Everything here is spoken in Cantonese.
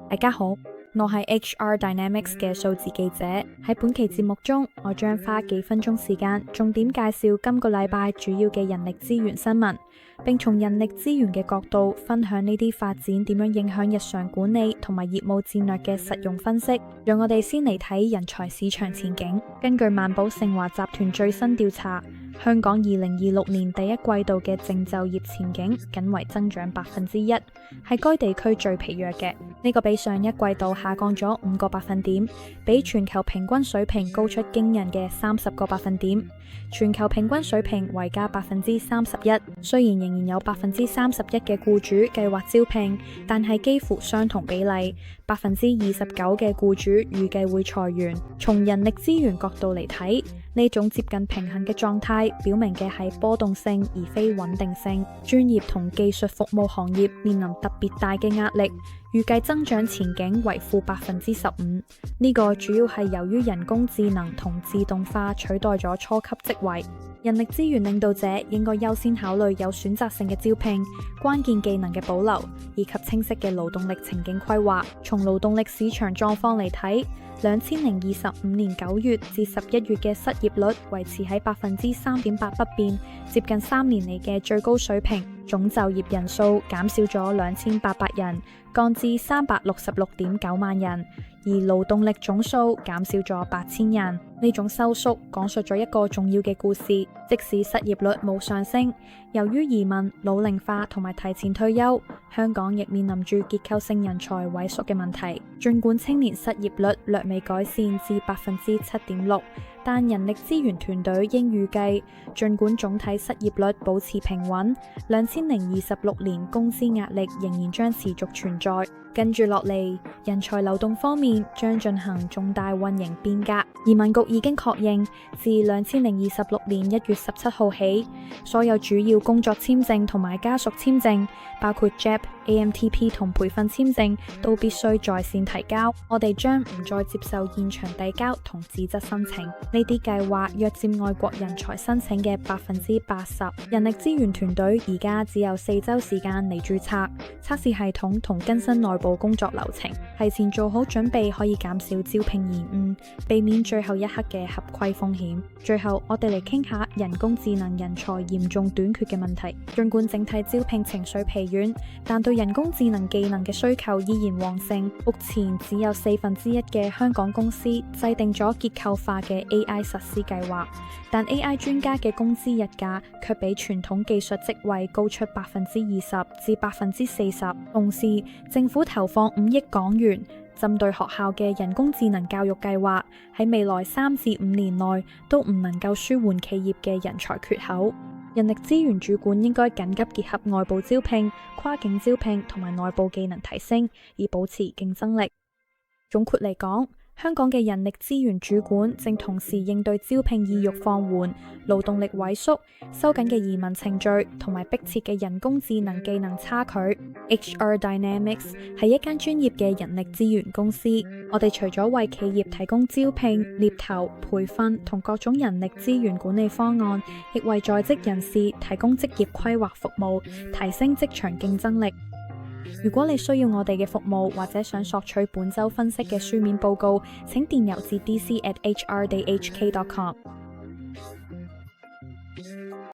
大家好，我係 HR Dynamics 嘅數字記者。喺本期節目中，我將花幾分鐘時間，重點介紹今個禮拜主要嘅人力資源新聞，並從人力資源嘅角度分享呢啲發展點樣影響日常管理同埋業務戰略嘅實用分析。讓我哋先嚟睇人才市場前景。根據萬寶盛華集團最新調查，香港2026年第一季度嘅淨就業前景僅為增長1%，係該地區最疲弱嘅。呢個比上一季度下降咗5個百分點，比全球平均水平高出驚人嘅30個百分點。全球平均水平為加31%，雖然仍然有31%嘅僱主計劃招聘，但係幾乎相同比例，29%嘅僱主預計會裁員。從人力資源角度嚟睇，呢種接近平衡嘅狀態，表明嘅係波動性而非穩定性。專業同技術服務行業面臨特別大嘅壓力，預計增長前景為負15%。呢個主要係由於人工智能同自動化取代咗初級職位。人力資源領導者應該優先考慮有選擇性嘅招聘、關鍵技能嘅保留，以及清晰嘅勞動力情景規劃。從勞動力市場狀況嚟睇，2025年9月至11月嘅失業率維持喺3.8%不變，接近3年嚟嘅最高水平。總就業人數減少咗2800人，降至366.9萬人，而勞動力總數減少咗8000人。呢種收縮講述咗一個重要嘅故事，即使失業率冇上升，由於移民、老齡化同埋提前退休，香港亦面臨住結構性人才萎縮嘅問題。儘管青年失業率略微改善至7.6%，但人力資源團隊應預計，儘管總體失業率保持平穩，2026年工資壓力仍然將持續存在。跟住落嚟，人才流動方面將進行重大運營變革。移民局已經確認，自2026年1月17號起，所有主要工作簽證同埋家屬簽證，包括 JEP、AMTP 同培訓簽證，都必須在線提交。我哋將唔再接受現場遞交同紙質申請。呢啲計劃約佔外國人才申請嘅80%。人力資源團隊而家只有4週時間嚟註冊、測試系統同更新內部工作流程，提前做好準備可以減少招聘延誤，避免最後一刻嘅合規風險。最後，我哋嚟傾下人工智能人才嚴重短缺嘅問題。儘管整體招聘情緒疲軟，但對人工智能技能嘅需求依然旺盛。目前只有1/4嘅香港公司制定咗結構化嘅 AI 實施計劃，但 AI 專家嘅工資日價卻比傳統技術職位高出20%至40%。同時，政府投放5億港元，針對學校嘅人工智能教育計劃，喺未來3至5年內都唔能夠舒緩企業嘅人才缺口。人力資源主管應該緊急結合外部招聘、跨境招聘同埋內部技能提升，以保持競爭力。總括嚟講，香港嘅人力資源主管正同時應對招聘意欲放緩、勞動力萎縮、收緊嘅移民程序同埋迫切嘅人工智能技能差距。HR Dynamics 係一間專業嘅人力資源公司，我哋除咗為企業提供招聘、獵頭、培訓同各種人力資源管理方案，亦為在職人士提供職業規劃服務，提升職場競爭力。如果你需要我哋嘅服務，或者想索取本周分析嘅書面報告，請電郵至dc@hrdayhk.com。